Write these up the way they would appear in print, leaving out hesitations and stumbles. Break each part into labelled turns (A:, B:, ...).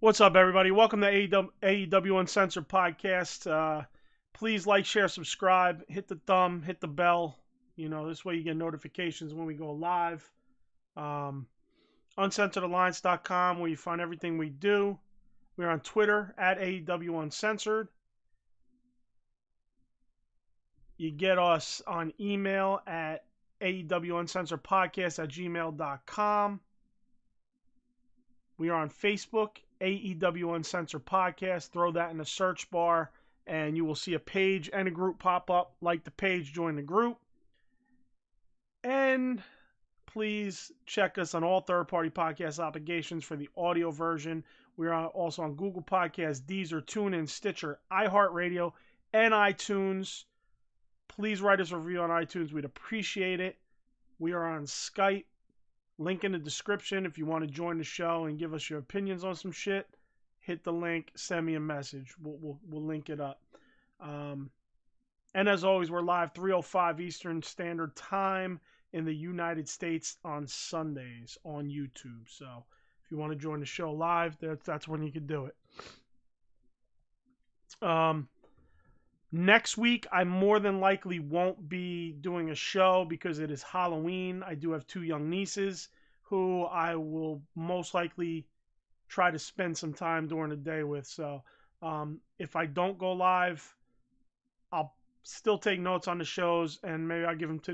A: What's up, everybody? Welcome to AEW Uncensored Podcast. Please like, share, subscribe, hit the thumb, hit the bell. This way you get notifications when we go live. Uncensoredalliance.com, where you find everything we do. We're on Twitter at AEW Uncensored. You get us on email at AEWUncensoredPodcast@gmail.com. We are on Facebook, AEW Uncensored Podcast. Throw that in the search bar, and you will see a page and a group pop up. Like the page, join the group. And please check us on all third-party podcast applications for the audio version. We are also on Google Podcasts, Deezer, TuneIn, Stitcher, iHeart Radio, and iTunes. Please write us a review on iTunes. We'd appreciate it. We are on Skype. Link in the description if you want to join the show and give us your opinions on some shit. Hit the link, send me a message. We'll link it up. And as always, we're live 3:05 Eastern Standard Time in the United States on Sundays on YouTube. So if you want to join the show live, that's when you can do it. Next week, I more than likely won't be doing a show because it is Halloween. I do have two young nieces who I will most likely try to spend some time during the day with. So if I don't go live, I'll still take notes on the shows, and maybe I'll give them to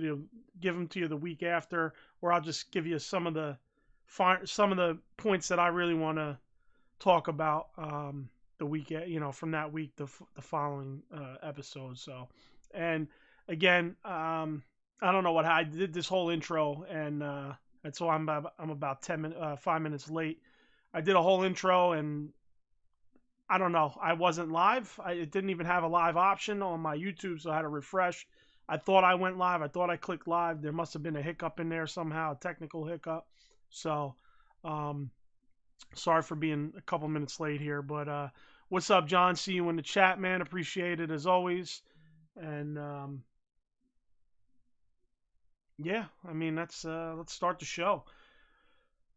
A: you the week after, or I'll just give you some of the points that I really want to talk about. The week, from that week, the following episode. So, and again, I don't know what I did this whole intro, and so I'm about 5 minutes late. I did a whole intro, and I don't know. I wasn't live. It didn't even have a live option on my YouTube, so I had to refresh. I thought I went live. I thought I clicked live. There must have been a hiccup in there somehow, a technical hiccup. So, sorry for being a couple minutes late here, but what's up, John? See you in the chat, man. Appreciate it as always. And yeah, I mean let's start the show.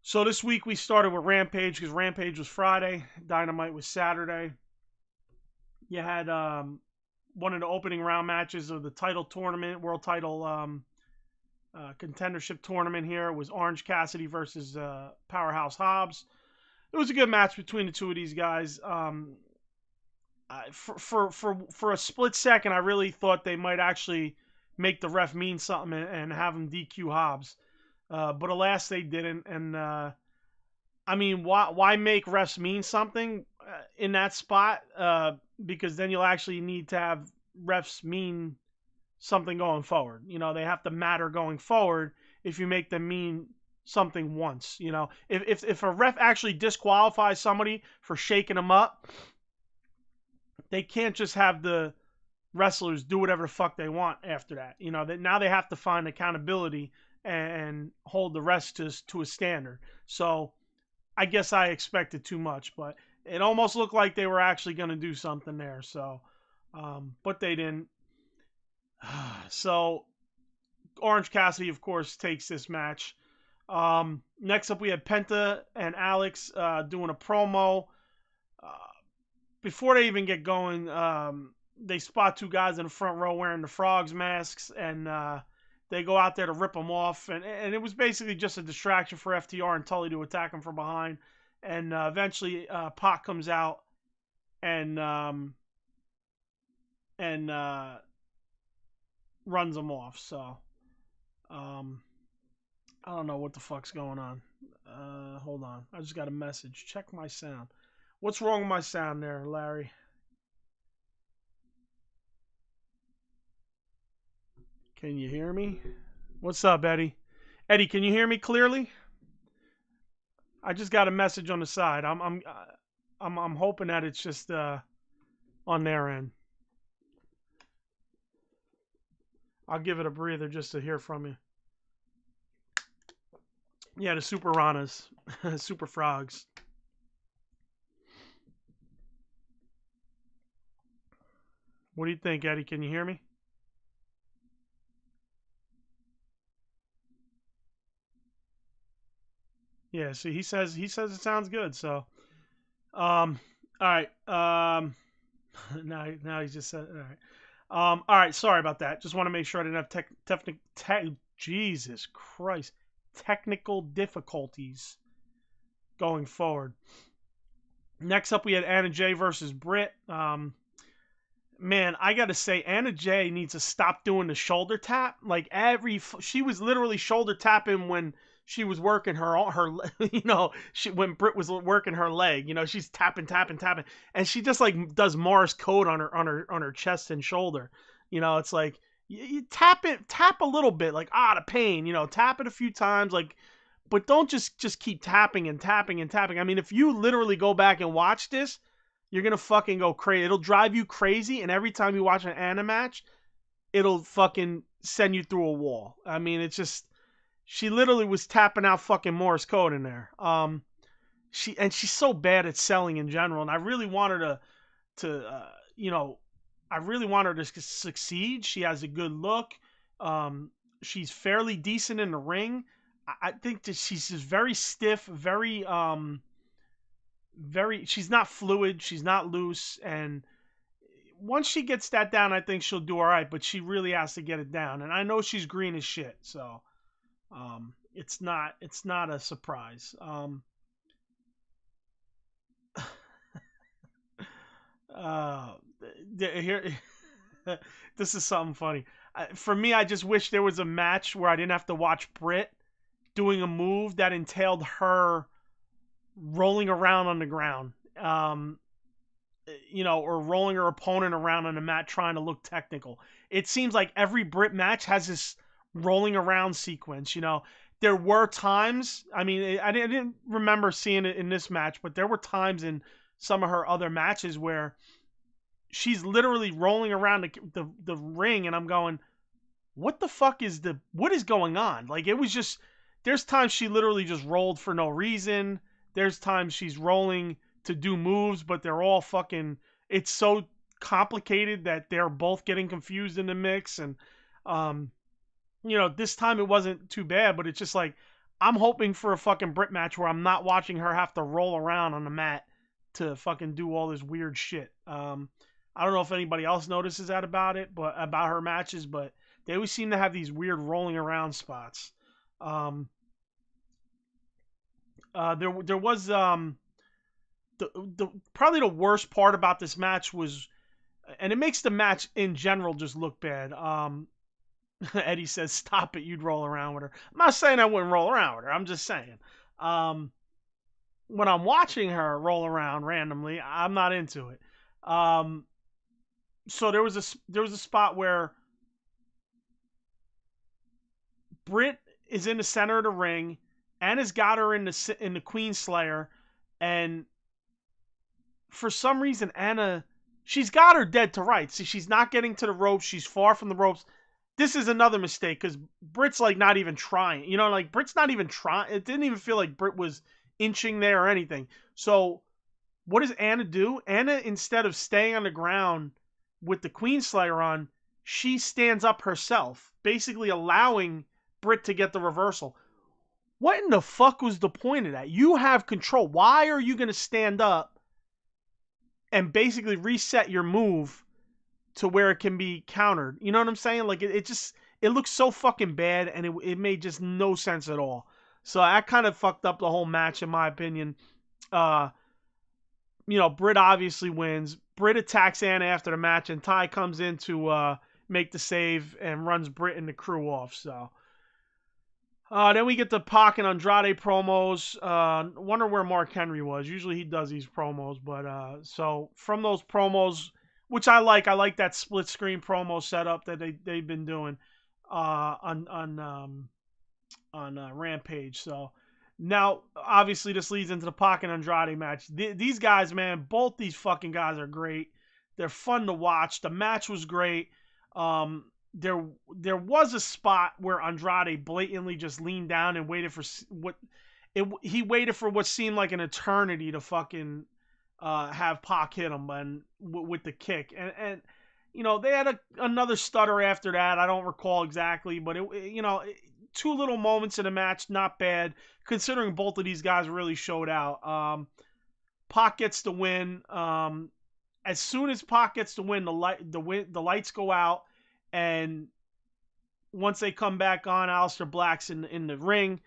A: So this week we started with Rampage because Rampage was Friday, Dynamite was Saturday. You had one of the opening round matches of the title tournament, world title contendership tournament here. It was Orange Cassidy versus Powerhouse Hobbs. It was a good match between the two of these guys. For a split second, I really thought they might actually make the ref mean something and have him DQ Hobbs. But alas, they didn't. And I mean, why make refs mean something in that spot? Because then you'll actually need to have refs mean something going forward. They have to matter going forward if you make them mean something once. If a ref actually disqualifies somebody for shaking them up, they can't just have the wrestlers do whatever the fuck they want after that. Now they have to find accountability and hold the rest to a standard. So I guess I expected too much, but it almost looked like they were actually going to do something there. So, but they didn't. So Orange Cassidy, of course, takes this match. Next up, we had Penta and Alex doing a promo. Before they even get going, they spot two guys in the front row wearing the frogs masks, and they go out there to rip them off. And it was basically just a distraction for FTR and Tully to attack them from behind. And eventually, Pac comes out and runs them off. So, I don't know what the fuck's going on. Hold on. I just got a message. Check my sound. What's wrong with my sound there, Larry? Can you hear me? What's up, Eddie? Eddie, can you hear me clearly? I just got a message on the side. I'm hoping that it's just on their end. I'll give it a breather just to hear from you. Yeah, the Super Ranas, Super Frogs. What do you think, Eddie? Can you hear me? Yeah, see, he says it sounds good. So, All right. Now he just said. All right. All right. Sorry about that. Just want to make sure I didn't have Jesus Christ, technical difficulties going forward. Next up, we had Anna Jay versus Britt. Man, I gotta say, Anna Jay needs to stop doing the shoulder tap. Like she was literally shoulder tapping when she was working her, when Britt was working her leg. She's tapping, tapping, tapping, and she just like does Morse code on her chest and shoulder. It's like you tap a little bit, like the pain. Tap it a few times, like, but don't just keep tapping and tapping and tapping. I mean, if you literally go back and watch this, you're going to fucking go crazy. It'll drive you crazy, and every time you watch an Anna match, it'll fucking send you through a wall. I mean, it's just, she literally was tapping out fucking Morse code in there. She's so bad at selling in general, and I really want her I really want her to succeed. She has a good look. She's fairly decent in the ring. I think that she's just very stiff, she's not fluid, she's not loose, and once she gets that down, I think she'll do all right, but she really has to get it down. And I know she's green as shit, so it's not a surprise. Here this is something funny. For me, I just wish there was a match where I didn't have to watch Britt doing a move that entailed her rolling around on the ground, or rolling her opponent around on the mat trying to look technical. It seems like every Britt match has this rolling around sequence. There were times, I mean, I didn't remember seeing it in this match, but there were times in some of her other matches where she's literally rolling around the ring, and I'm going, what the fuck what is going on? Like, it was just, there's times she literally just rolled for no reason. There's times she's rolling to do moves, but they're all fucking, it's so complicated that they're both getting confused in the mix. And, this time it wasn't too bad, but it's just like, I'm hoping for a fucking Britt match where I'm not watching her have to roll around on the mat to fucking do all this weird shit. I don't know if anybody else notices that about her matches, but they always seem to have these weird rolling around spots. There was probably the worst part about this match was, and it makes the match in general just look bad. Eddy says, "Stop it, you'd roll around with her." I'm not saying I wouldn't roll around with her. I'm just saying, when I'm watching her roll around randomly, I'm not into it. So there was a spot where Britt is in the center of the ring. Anna's got her in the Queen Slayer, and for some reason Anna, she's got her dead to rights. See, she's not getting to the ropes. She's far from the ropes. This is another mistake because Britt's like not even trying. Like Britt's not even trying. It didn't even feel like Britt was inching there or anything. So what does Anna do? Anna, instead of staying on the ground with the Queen Slayer on, she stands up herself, basically allowing Britt to get the reversal. What in the fuck was the point of that? You have control. Why are you going to stand up and basically reset your move to where it can be countered? You know what I'm saying? Like, it looks so fucking bad, and it made just no sense at all. So that kind of fucked up the whole match, in my opinion. Britt obviously wins. Britt attacks Anna after the match, and Ty comes in to make the save and runs Britt and the crew off. So then we get the Pac and Andrade promos. Wonder where Mark Henry was. Usually he does these promos, but so from those promos, which I like that split screen promo setup that they've been doing on Rampage. So now obviously this leads into the Pac and Andrade match. These guys, man, both these fucking guys are great. They're fun to watch. The match was great. There was a spot where Andrade blatantly just leaned down and waited for he waited for what seemed like an eternity to fucking have Pac hit him and with the kick, and they had another stutter after that. I don't recall exactly, but two little moments in the match, not bad considering both of these guys really showed out. Pac gets the win. As soon as Pac gets the win, the lights go out, and once they come back on, Aleister Black's in the ring.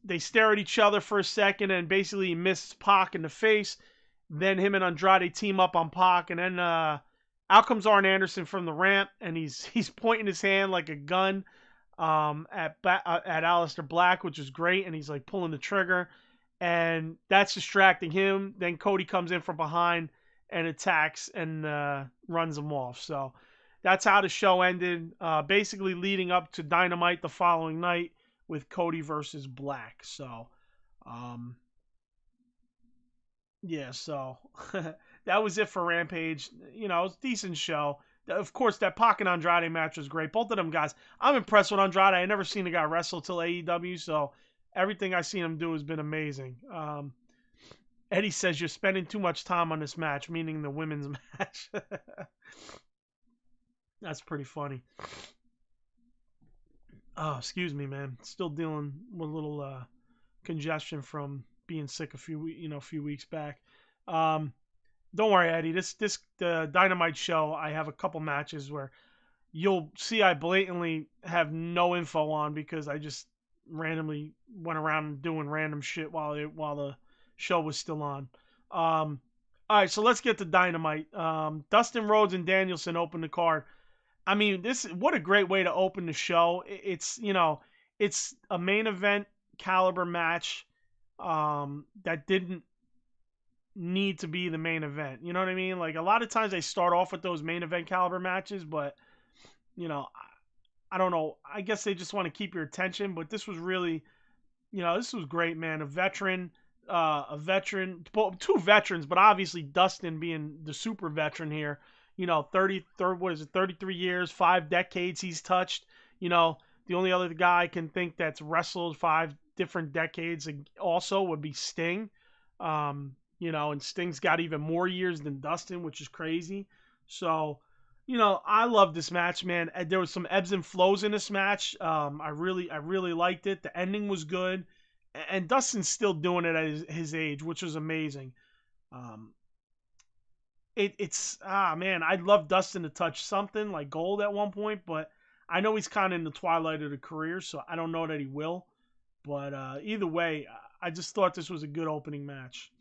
A: They stare at each other for a second, and basically he misses Pac in the face. Then him and Andrade team up on Pac, and then out comes Arn Anderson from the ramp, and he's pointing his hand like a gun at Aleister Black, which is great, and he's like pulling the trigger, and that's distracting him. Then Cody comes in from behind and attacks and runs him off. So that's how the show ended, basically leading up to Dynamite the following night with Cody versus Black. So, yeah, so that was it for Rampage. You know, it was a decent show. Of course, that Pac and Andrade match was great. Both of them guys, I'm impressed with Andrade. I never seen a guy wrestle till AEW, so everything I've seen him do has been amazing. Eddy says you're spending too much time on this match, meaning the women's match. That's pretty funny. Oh, excuse me, man. Still dealing with a little congestion from being sick a few weeks back. Don't worry, Eddy. This Dynamite show, I have a couple matches where you'll see I blatantly have no info on because I just randomly went around doing random shit while the show was still on. All right, so let's get to Dynamite. Dustin, Rhodes, and Danielson open the card. I mean, what a great way to open the show. It's a main event caliber match that didn't need to be the main event. You know what I mean? Like, a lot of times they start off with those main event caliber matches, but I don't know. I guess they just want to keep your attention, but this was really, this was great, man. A veteran, two veterans, but obviously Dustin being the super veteran here. 33 years, 5 decades he's touched. The only other guy I can think that's wrestled 5 different decades also would be Sting. And Sting's got even more years than Dustin, which is crazy. So, I love this match, man. There was some ebbs and flows in this match. I really liked it. The ending was good. And Dustin's still doing it at his age, which was amazing. Man, I'd love Dustin to touch something like gold at one point, but I know he's kind of in the twilight of the career, so I don't know that he will. But either way, I just thought this was a good opening match.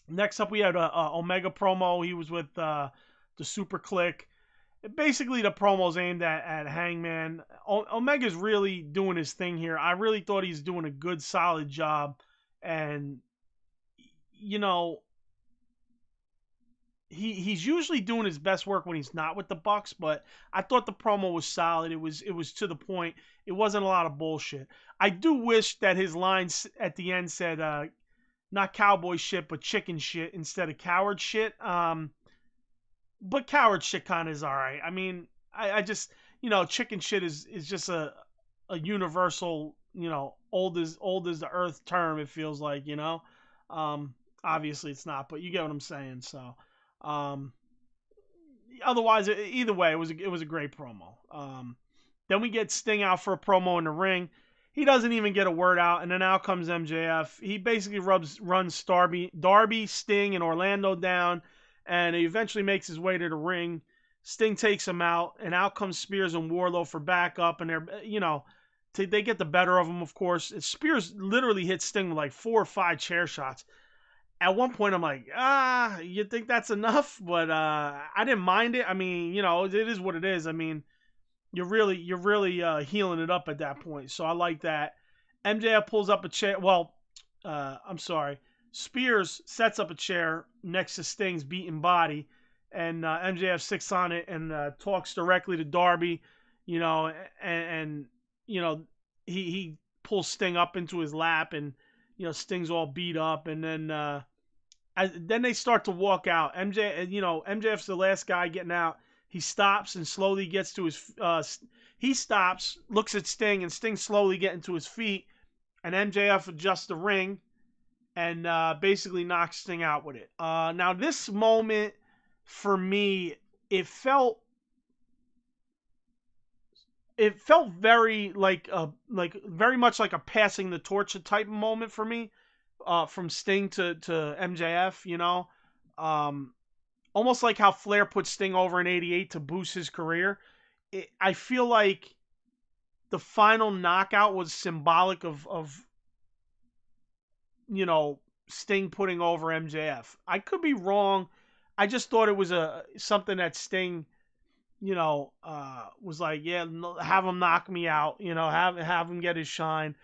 A: Next up, we had a Omega promo. He was with the Super Click. Basically, the promo's aimed at Hangman. Omega's really doing his thing here. I really thought he's doing a good, solid job. And, he's usually doing his best work when he's not with the Bucks, but I thought the promo was solid. It was to the point. It wasn't a lot of bullshit. I do wish that his lines at the end said not cowboy shit, but chicken shit instead of coward shit. But coward shit kind of is all right. I mean, I just, chicken shit is just a universal, old as the earth term, it feels like, obviously it's not, but you get what I'm saying. So, otherwise, either way, it was a great promo. Then we get Sting out for a promo in the ring. He doesn't even get a word out, and then out comes MJF. He basically runs Darby, Sting, and Orlando down, and he eventually makes his way to the ring. Sting takes him out, and out comes Spears and Wardlow for backup, and they get the better of him, of course. Spears literally hits Sting with like 4 or 5 chair shots. At one point, I'm like, you think that's enough? But I didn't mind it. I mean, it is what it is. I mean, you're really healing it up at that point. So I like that. MJF pulls up a chair. Well, I'm sorry. Spears sets up a chair next to Sting's beaten body, and MJF sits on it and talks directly to Darby, and he pulls Sting up into his lap, and Sting's all beat up, and then they start to walk out. MJF's the last guy getting out. He stops and slowly gets to his. He stops, looks at Sting, and Sting slowly getting to his feet, and MJF adjusts the ring, and basically knocks Sting out with it. Now this moment for me, it felt very very much like a passing the torch type moment for me. from Sting to MJF, almost like how Flair put Sting over in '88 to boost his career. I feel like the final knockout was symbolic of Sting putting over MJF. I could be wrong. I just thought it was something that Sting, was like, yeah, have him knock me out, have him get his shine.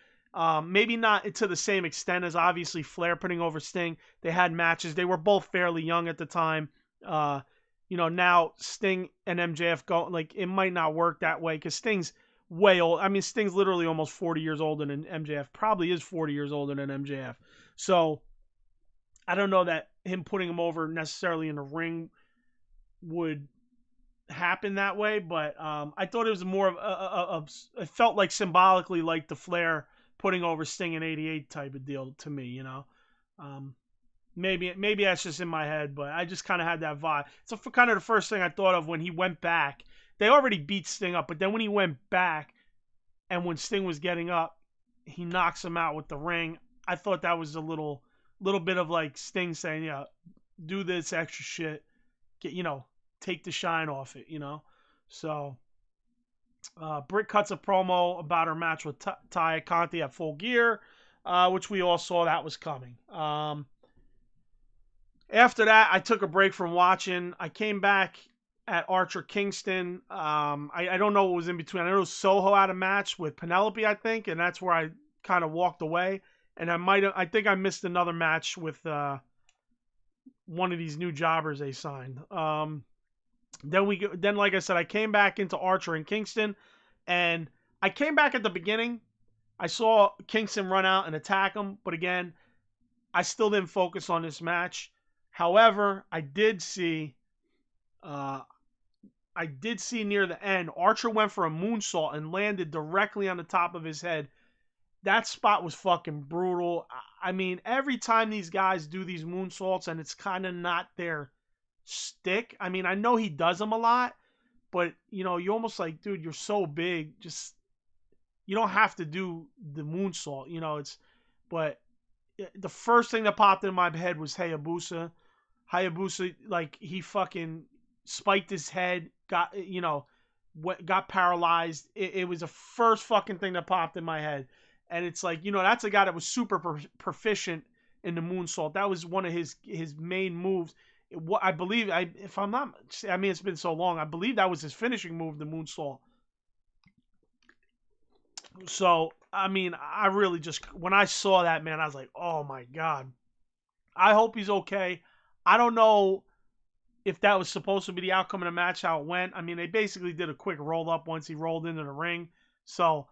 A: Maybe not to the same extent as obviously Flair putting over Sting. They had matches. They were both fairly young at the time. Now Sting and MJF go, like, it might not work that way because Sting's way old. I mean, Sting's literally almost 40 years older than MJF. Probably is 40 years older than MJF. So I don't know that him putting him over necessarily in the ring would happen that way, but I thought it was more of it felt like symbolically like the Flair putting over Sting in '88 type of deal to me, Maybe that's just in my head, but I just kind of had that vibe. It's kind of the first thing I thought of when he went back. They already beat Sting up, but then when he went back and when Sting was getting up, he knocks him out with the ring. I thought that was a little bit of like Sting saying, yeah, do this extra shit, take the shine off it, So, Britt cuts a promo about her match with Taya Conti at Full Gear, which we all saw that was coming. After that, I took a break from watching. I came back at Archer Kingston. I don't know what was in between. I know Soho had a match with Penelope, I think, and that's where I kind of walked away. And I think I missed another match with one of these new jobbers they signed. Then like I said, I came back into Archer and Kingston, and I came back at the beginning. I saw Kingston run out and attack him, but again, I still didn't focus on this match. However, I did see near the end, Archer went for a moonsault and landed directly on the top of his head. That spot was fucking brutal. I mean, every time these guys do these moonsaults and it's kind of not their stick. I mean, I know he does them a lot, but, you're almost like, dude, you're so big. Just, you don't have to do the moonsault, but the first thing that popped in my head was Hayabusa. Hayabusa, like, he fucking spiked his head, got paralyzed. It was the first fucking thing that popped in my head. And it's like, that's a guy that was super proficient in the moonsault. That was one of his main moves. I believe, if I'm not, I mean, it's been so long. I believe that was his finishing move, the moonsault. So, I mean, I really just, when I saw that, man, I was like, oh my God. I hope he's okay. I don't know if that was supposed to be the outcome of the match, how it went. I mean, they basically did a quick roll up once he rolled into the ring. So,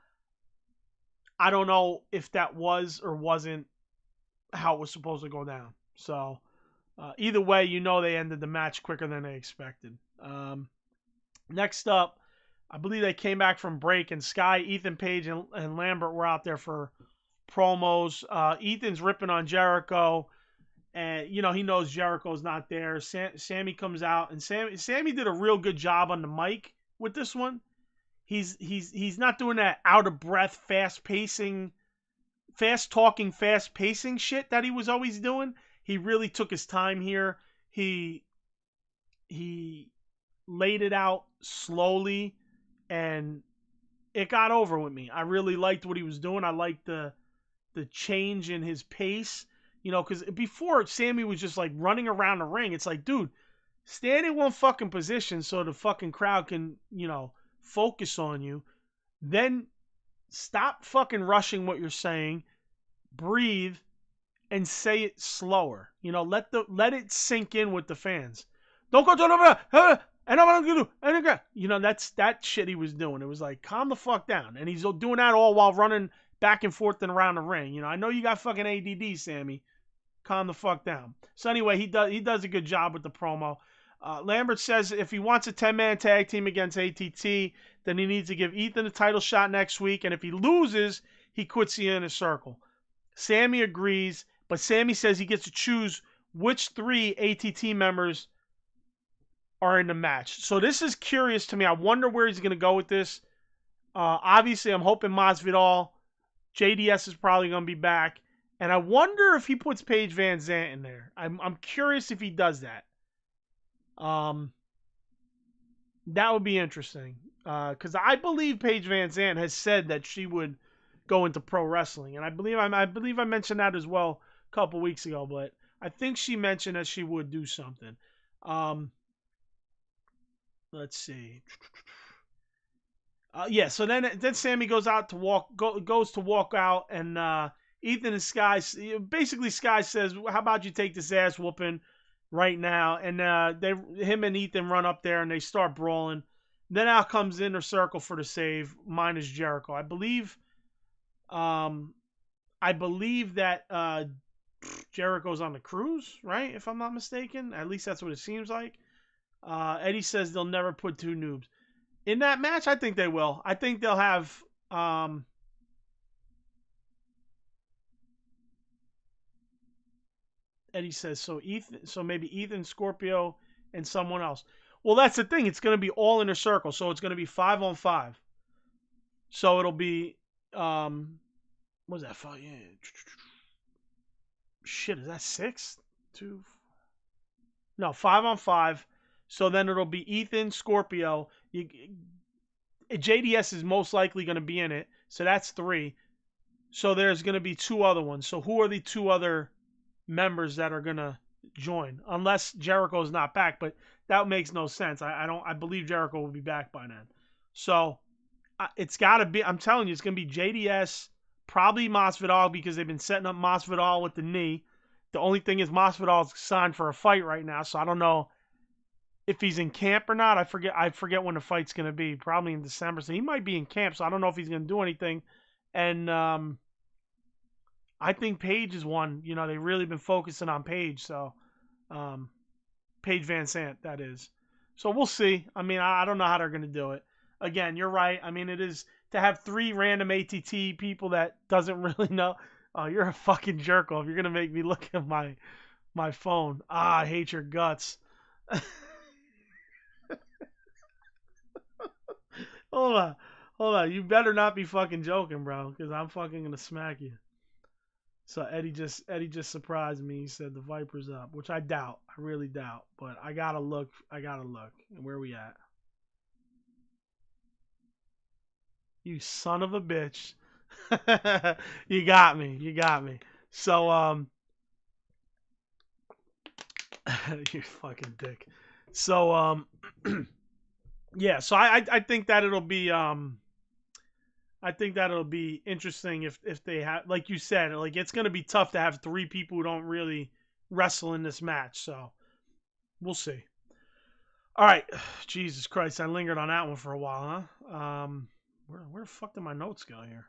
A: I don't know if that was or wasn't how it was supposed to go down. So, either way, they ended the match quicker than they expected. Next up, I believe they came back from break, and Sky, Ethan Page, and Lambert were out there for promos. Ethan's ripping on Jericho, and, he knows Jericho's not there. Sammy comes out, and Sammy did a real good job on the mic with this one. He's not doing that out of breath, fast talking, fast pacing shit that he was always doing. He really took his time here. He laid it out slowly, and it got over with me. I really liked what he was doing. I liked the change in his pace, because before Sammy was just like running around the ring. It's like, dude, stand in one fucking position so the fucking crowd can, focus on you. Then stop fucking rushing what you're saying. Breathe and say it slower. Let it sink in with the fans. Don't go to the and I'm gonna do. That's that shit he was doing. It was like, calm the fuck down. And he's doing that all while running back and forth and around the ring. I know you got fucking ADD, Sammy. Calm the fuck down. So anyway, he does a good job with the promo. Lambert says if he wants a 10-man tag team against ATT, then he needs to give Ethan a title shot next week. And if he loses, he quits the Inner Circle. Sammy agrees, but Sammy says he gets to choose which 3 ATT members are in the match. So this is curious to me. I wonder where he's going to go with this. Obviously, I'm hoping Masvidal, JDS is probably going to be back, And I wonder if he puts Paige Van Zant in there. I'm curious if he does that. That would be interesting. Because I believe Paige Van Zant has said that she would go into pro wrestling, and I believe I mentioned that as well a couple weeks ago. But I think she mentioned that she would do something. Let's see. Yeah, so then Sammy goes out to goes to walk out, and Ethan and Sky, basically Sky says, "How about you take this ass whooping right now?" And him and Ethan run up there and they start brawling. Then out comes Inner Circle for the save, minus Jericho. I believe that Jericho's on the cruise, right? If I'm not mistaken, at least that's what it seems like. Eddy says they'll never put two noobs in that match. I think they will. I think they'll have Eddy says so maybe Ethan, Scorpio, and someone else. Well, that's the thing. It's going to be all Inner Circle, so it's going to be 5-on-5. So it'll be what's that? Five? Yeah. Shit, is that 6? 2? No, 5-on-5. So then it'll be Ethan, Scorpio. JDS is most likely going to be in it. So that's 3. So there's going to be 2 other ones. So who are the 2 other members that are going to join? Unless Jericho's not back, but that makes no sense. I believe Jericho will be back by then. So it's got to be, I'm telling you, it's going to be JDS, probably Masvidal, because they've been setting up Masvidal with the knee. The only thing is Masvidal's signed for a fight right now, so I don't know if he's in camp or not. I forget when the fight's going to be. Probably in December. So he might be in camp, so I don't know if he's going to do anything. And I think Paige is one. You know, they've really been focusing on Paige. So Paige Van Sant, that is. So we'll see. I mean, I don't know how they're going to do it. Again, you're right. I mean, it is to have 3 random ATT people that doesn't really know. Oh, you're a fucking jerk off. You're going to make me look at my phone. I hate your guts. Hold on. You better not be fucking joking, bro, because I'm fucking gonna smack you. So Eddy just surprised me. He said the Viper's up, which I doubt. I really doubt. But I gotta look. And where we at? You son of a bitch. You got me. So you fucking dick. So yeah, so I think that it'll be interesting if they have, like you said, like it's gonna be tough to have 3 people who don't really wrestle in this match. So we'll see. All right, Jesus Christ, I lingered on that one for a while, huh? Where the fuck did my notes go here?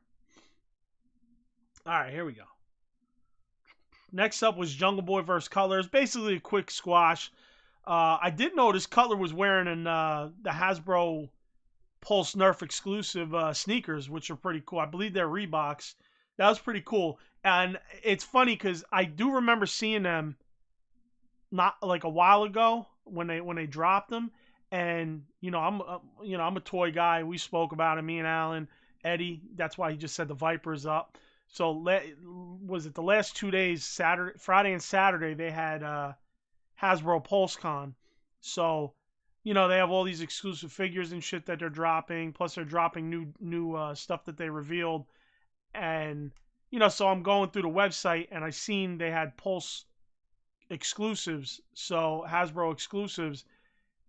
A: All right, here we go. Next up was Jungle Boy versus Cutler. It's basically a quick squash. I did notice Cutler was wearing the Hasbro Pulse Nerf exclusive sneakers, which are pretty cool. I believe they're Reeboks. That was pretty cool. And it's funny because I do remember seeing them not like a while ago when they dropped them. And I'm a toy guy. We spoke about it, me and Alan, Eddy. That's why he just said the Viper's up. So was it the last 2 days, Friday and Saturday, they had Hasbro PulseCon. So, they have all these exclusive figures and shit that they're dropping. Plus, they're dropping new stuff that they revealed. And, so I'm going through the website and I seen they had Pulse exclusives. So, Hasbro exclusives.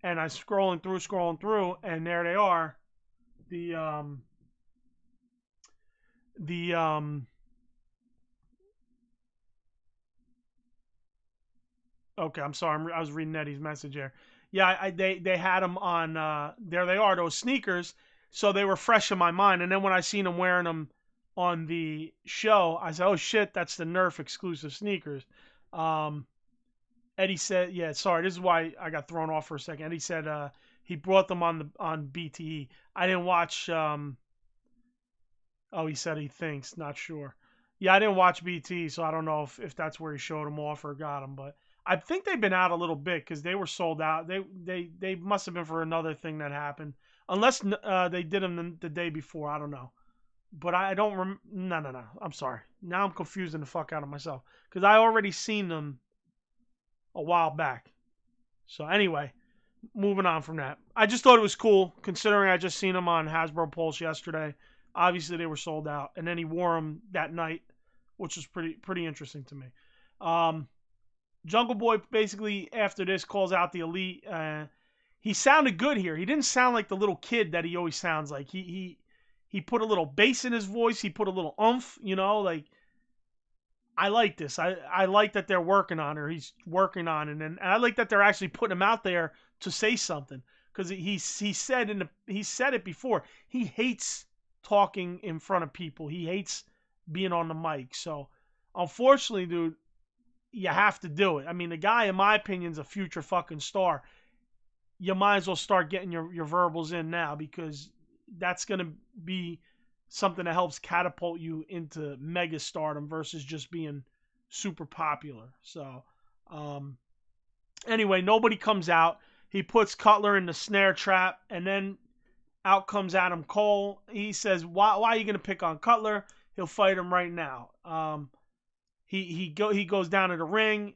A: And I'm scrolling through, and there they are. Okay, I'm sorry. I was reading Eddie's message here. Yeah, they had them on. There they are, those sneakers. So they were fresh in my mind. And then when I seen them wearing them on the show, I said, "Oh shit, that's the Nerf exclusive sneakers." Eddy said, "Yeah, sorry, this is why I got thrown off for a second." Eddy said he brought them on BTE. I didn't watch. Oh, he said he thinks, not sure. Yeah, I didn't watch BT, so I don't know if that's where he showed them off or got them, but I think they've been out a little bit because they were sold out. They must have been for another thing that happened, unless they did them the day before. I don't know, but I don't no. I'm sorry. Now I'm confusing the fuck out of myself because I already seen them a while back. So anyway, moving on from that. I just thought it was cool considering I just seen them on Hasbro Pulse yesterday. Obviously they were sold out, and then he wore them that night, which was pretty interesting to me. Jungle Boy basically after this calls out the Elite. He sounded good here. He didn't sound like the little kid that he always sounds like. He put a little bass in his voice. He put a little oomph, like I like this. I like that they're working on her. He's working on it, and I like that they're actually putting him out there to say something because he said it before. He hates talking in front of people. He hates being on the mic. So unfortunately, dude, you have to do it. I mean, the guy, in my opinion, is a future fucking star. You might as well start getting your verbals in now because that's going to be something that helps catapult you into mega stardom versus just being super popular. So, anyway, nobody comes out. He puts Cutler in the snare trap, and then out comes Adam Cole. He says, why are you going to pick on Cutler? He'll fight him right now. He goes down to the ring.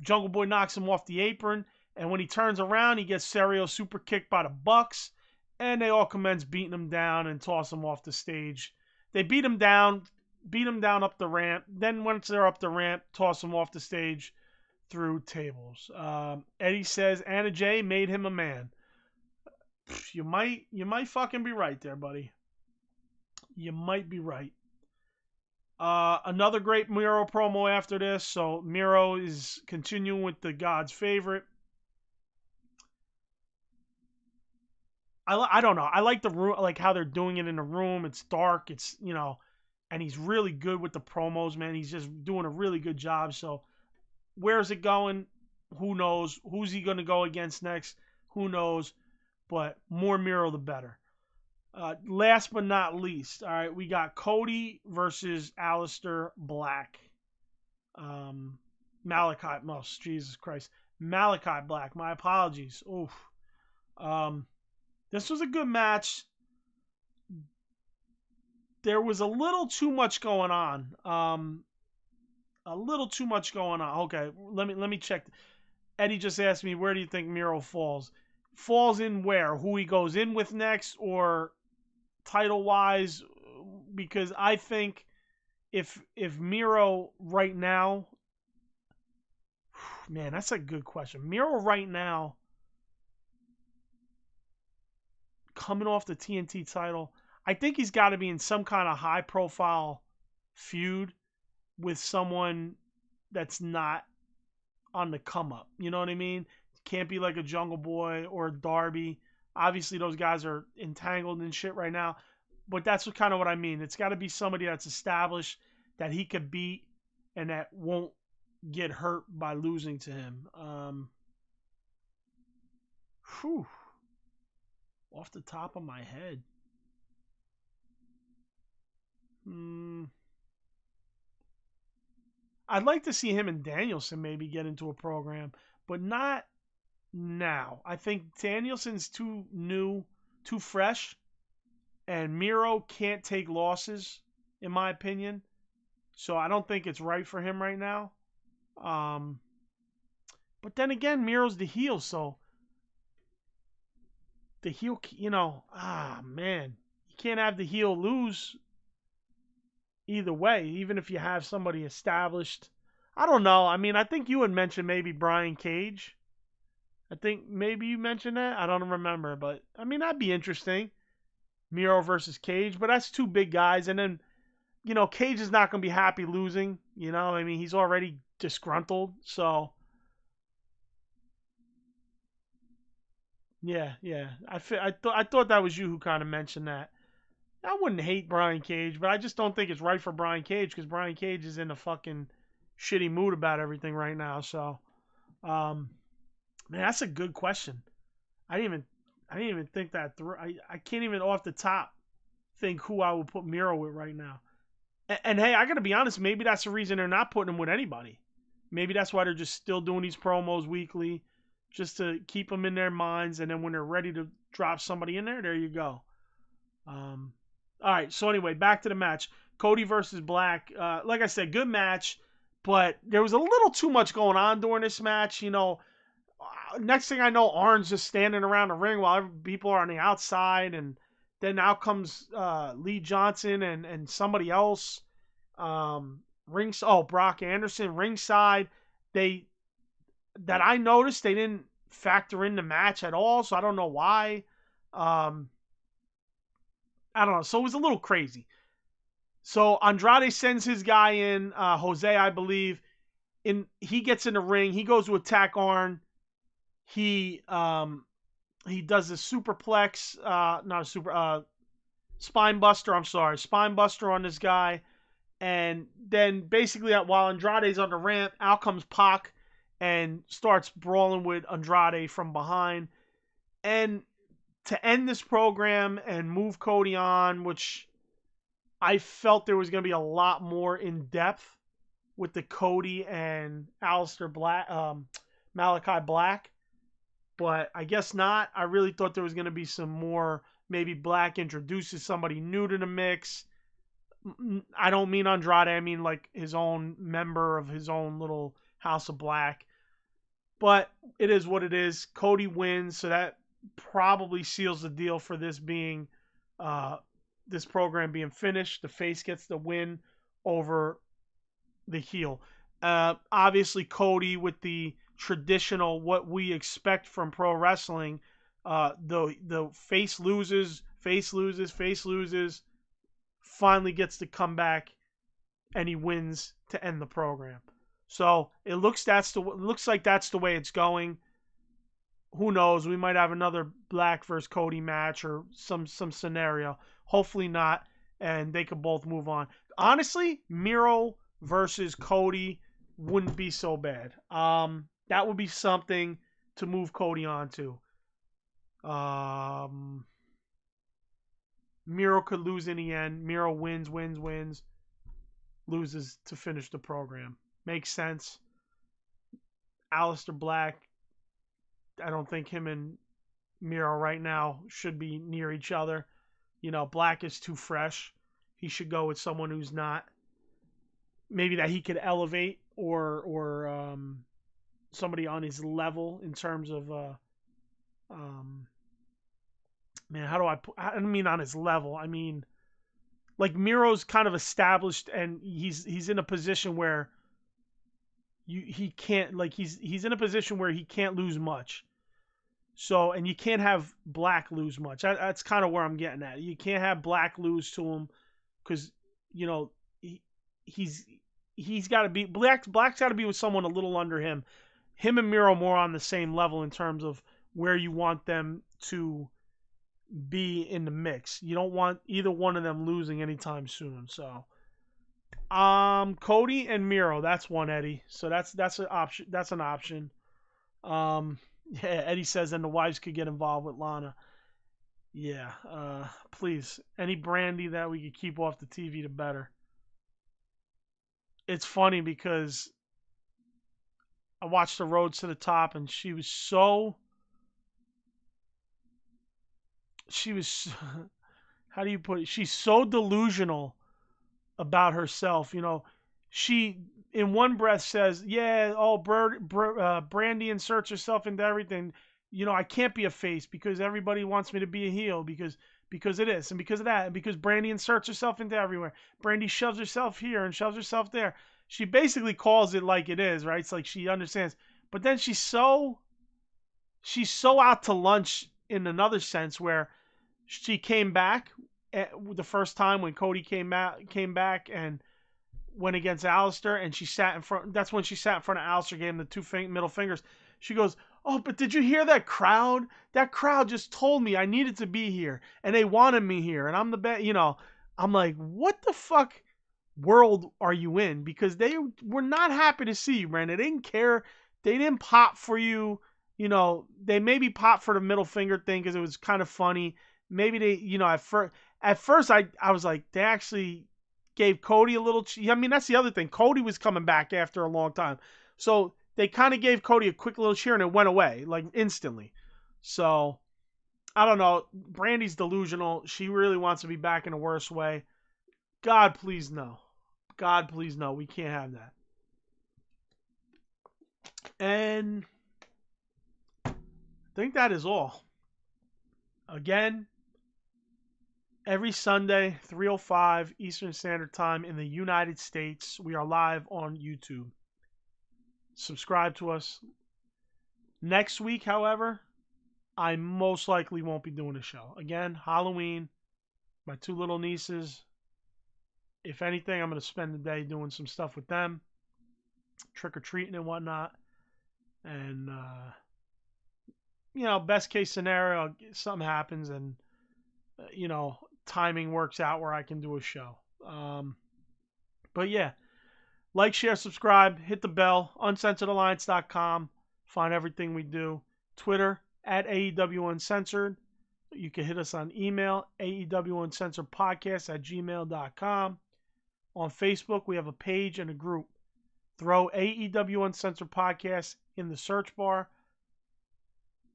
A: Jungle Boy knocks him off the apron. And when he turns around, he gets Serio super kicked by the Bucks. And they all commence beating him down and toss him off the stage. They beat him down up the ramp. Then once they're up the ramp, toss him off the stage through tables. Eddy says Anna Jay made him a man. You might fucking be right there, buddy. You might be right. Another great Miro promo after this. So Miro is continuing with the God's favorite. I don't know. I like the room, like how they're doing it in the room. It's dark. It's and he's really good with the promos, man. He's just doing a really good job. So where's it going? Who knows? Who's he gonna go against next? Who knows? But more Miro, the better. Last but not least, all right, we got Cody versus Aleister Black. Jesus Christ. Malachi Black. My apologies. Oof. This was a good match. There was a little too much going on. A little too much going on. Okay, let me check. Eddy just asked me, where do you think Miro falls? Falls in where? Who he goes in with next, or title-wise? Because I think if Miro right now, man, that's a good question. Miro right now, coming off the TNT title, I think he's got to be in some kind of high-profile feud with someone that's not on the come-up. You know what I mean? Can't be like a Jungle Boy or a Darby. Obviously, those guys are entangled in shit right now. But that's kind of what I mean. It's got to be somebody that's established that he could beat and that won't get hurt by losing to him. Off the top of my head. I'd like to see him and Danielson maybe get into a program, but not now. I think Danielson's too new, too fresh, and Miro can't take losses, in my opinion. So I don't think it's right for him right now. But then again, Miro's the heel, so the heel, man, you can't have the heel lose either way, even if you have somebody established. I don't know. I mean, I think you had mentioned maybe Brian Cage. I think maybe you mentioned that. I don't remember, but I mean, that'd be interesting. Miro versus Cage, but that's two big guys. And then, Cage is not going to be happy losing. I mean, he's already disgruntled. So, yeah. I thought that was you who kind of mentioned that. I wouldn't hate Brian Cage, but I just don't think it's right for Brian Cage because Brian Cage is in a fucking shitty mood about everything right now. So, man, that's a good question. I didn't even think that through. I can't even off the top think who I would put Miro with right now. And hey, I got to be honest, maybe that's the reason they're not putting him with anybody. Maybe that's why they're just still doing these promos weekly, just to keep them in their minds. And then when they're ready to drop somebody in there you go. All right. So anyway, back to the match. Cody versus Black. Like I said, good match, but there was a little too much going on during this match. Next thing I know, Arn's just standing around the ring while people are on the outside, and then out comes Lee Johnson and somebody else. Brock Anderson ringside. That I noticed they didn't factor in the match at all, so I don't know why. I don't know. So it was a little crazy. So Andrade sends his guy in, Jose, I believe. He gets in the ring. He goes to attack Arn. He does a superplex, not a super, spine buster. I'm sorry, spine buster on this guy. And then basically, while Andrade's on the ramp, out comes Pac and starts brawling with Andrade from behind. And to end this program and move Cody on, which I felt there was going to be a lot more in depth with the Cody and Malachi Black. But I guess not. I really thought there was going to be some more. Maybe Black introduces somebody new to the mix. I don't mean Andrade. I mean like his own member of his own little House of Black. But it is what it is. Cody wins, so that probably seals the deal for this being this program being finished. The face gets the win over the heel. Obviously, Cody with the traditional what we expect from pro wrestling. The face loses, finally gets to come back, and he wins to end the program. So it looks like that's the way it's going. Who knows? We might have another Black versus Cody match or some scenario. Hopefully not, and they could both move on. Honestly, Miro versus Cody wouldn't be so bad. That would be something to move Cody on to. Miro could lose in the end. Miro wins, loses to finish the program. Makes sense. Aleister Black, I don't think him and Miro right now should be near each other. Black is too fresh. He should go with someone who's not. Maybe that he could elevate or somebody on his level in terms of I don't mean on his level. I mean like Miro's kind of established and he's in a position where he can't he's in a position where he can't lose much. So, and you can't have Black lose much. That's kind of where I'm getting at. You can't have Black lose to him because he's got to be Black's got to be with someone a little under him. Him and Miro more on the same level in terms of where you want them to be in the mix. You don't want either one of them losing anytime soon. So, Cody and Miro, that's one, Eddie. So that's an option. That's an option. Yeah, Eddie says then the wives could get involved with Lana. Yeah, please. Any Brandy that we could keep off the TV, the better. It's funny because I watched the Rhodes to the Top and she was how do you put it? She's so delusional about herself. She in one breath says, yeah, Brandy inserts herself into everything. I can't be a face because everybody wants me to be a heel because of this and because of that and because Brandy inserts herself into everywhere. Brandy shoves herself here and shoves herself there. She basically calls it like it is, right? It's like she understands. But then she's so out to lunch in another sense where she came back the first time when Cody came back and went against Aleister, and she sat in front. That's when she sat in front of Aleister, gave him the two middle fingers. She goes, "Oh, but did you hear that crowd? That crowd just told me I needed to be here, and they wanted me here, and I'm the best." I'm like, what the fuck world are you in? Because they were not happy to see you, man. They didn't care. They didn't pop for you. They maybe popped for the middle finger thing because it was kind of funny. Maybe they, at first I was like, they actually gave Cody a little. I mean, that's the other thing. Cody was coming back after a long time, so they kind of gave Cody a quick little cheer and it went away like instantly. So I don't know. Brandy's delusional. She really wants to be back in a worse way. God, please no. God, please no. We can't have that. And I think that is all. Again, every Sunday, 3:05 Eastern Standard Time in the United States, we are live on YouTube. Subscribe to us. Next week, however, I most likely won't be doing a show. Again, Halloween, my two little nieces. If anything, I'm going to spend the day doing some stuff with them, trick-or-treating and whatnot. And, best case scenario, something happens and, timing works out where I can do a show. But yeah, like, share, subscribe, hit the bell, uncensoredalliance.com. Find everything we do. Twitter, at AEW Uncensored. You can hit us on email, AEW Uncensored Podcast at gmail.com. On Facebook, we have a page and a group. Throw AEW Uncensored Podcast in the search bar.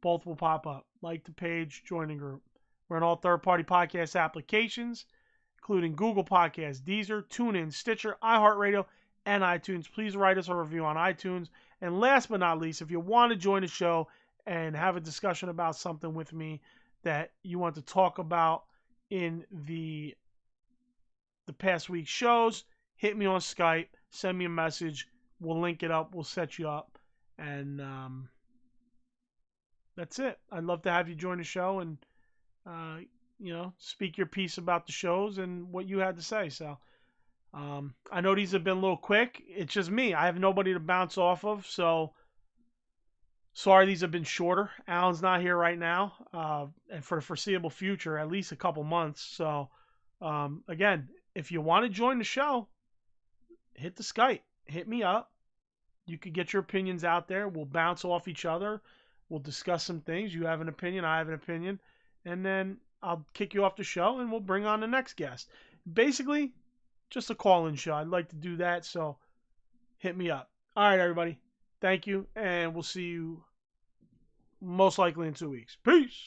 A: Both will pop up. Like the page, join the group. We're on all third-party podcast applications, including Google Podcasts, Deezer, TuneIn, Stitcher, iHeart and iTunes. Please write us a review on iTunes. And last but not least, if you want to join the show and have a discussion about something with me that you want to talk about in the past week's shows, hit me on Skype, send me a message. We'll link it up. We'll set you up. And that's it. I'd love to have you join the show and, speak your piece about the shows and what you had to say. So I know these have been a little quick. It's just me. I have nobody to bounce off of. So sorry these have been shorter. Alan's not here right now. And for the foreseeable future, at least a couple months. So again, if you want to join the show, hit the Skype. Hit me up. You could get your opinions out there. We'll bounce off each other. We'll discuss some things. You have an opinion. I have an opinion. And then I'll kick you off the show and we'll bring on the next guest. Basically, just a call-in show. I'd like to do that, so hit me up. All right, everybody. Thank you, and we'll see you most likely in 2 weeks. Peace.